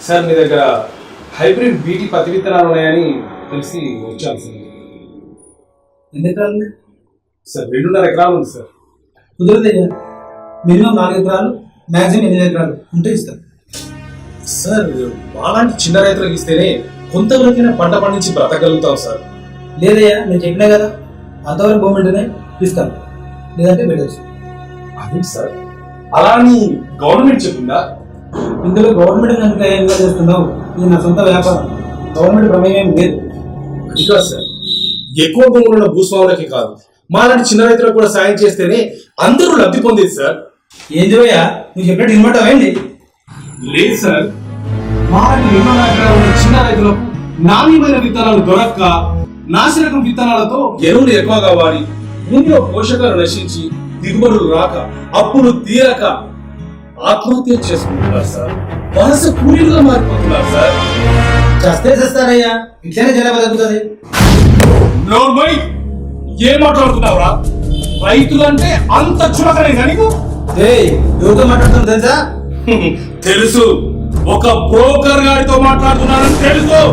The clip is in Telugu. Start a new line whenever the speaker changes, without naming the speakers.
సార్ మీ దగ్గర హైబ్రిడ్ బీటీ పత్తి విత్తనాలు ఉన్నాయని తెలిసి వచ్చాను సార్.
ఎన్ని ఎకరాలు ఉంది
సార్ 2.5 ఎకరాలు ఉంది సార్.
కుదరదయ్యా, మినిమం 4 ఎకరాలు, మ్యాక్సిమం 8 ఎకరాలు ఉంటే ఇస్తాను.
సార్ మాలాంటి చిన్న రైతులకు ఇస్తేనే కొంతవరకైనా పంట పండించి బ్రతకగలుగుతాం సార్.
లేదయ్యా, నేను చెప్పినా కదా, అంతవరకు గవర్నమెంట్నే ఇస్తాను, లేదంటే పెట్టచ్చు.
అదేంటి సార్ అలా అని గవర్నమెంట్ చెప్పిందా?
ఇందులో గవర్నమెంట్ కనుక ఏం చేస్తున్నావు, ఇది నా సొంత వ్యాపారం, గవర్నమెంట్ ప్రమేయం లేదు.
అది కాదు సార్, ఎక్కువ భూములు ఉన్న భూస్వాములకి కాదు, మాలాంటి చిన్న రైతులకు కూడా సాయం చేస్తేనే అందరూ లబ్ధి పొందేది సార్.
ఏంది భయ్యా, నువ్వు చెప్పినట్టు ఇన్వర్ట్ అయింది.
లేదు సార్, మాలాంటి 2.5 ఎకరాలు ఉన్న చిన్న రైతులకు నాణ్యమైన విత్తనాలు దొరక్క నాసిరకం విత్తనాలతో ఎరువులు ఎక్కువగా వాడి భూమిలో పోషకాలు నశించి దిగుబడులు రాక అప్పులు తీరక ఆత్మహత్య చేసుకుంటున్నారు సార్. వలస కూలీలుగా మారిపోతున్నారు సార్.
చస్తే చేస్తారయ్యా, ఇట్లనే జనాభా తగ్గుతుంది.
నోర్మై, ఏం మాట్లాడుతున్నావురా? రైతులంటే అంత చులకనే నీకు?
ఎవరితో మాట్లాడుతుంది తెలుసా?
తెలుసు, ఒక బ్రోకర్ గారితో మాట్లాడుతున్నానని తెలుసు.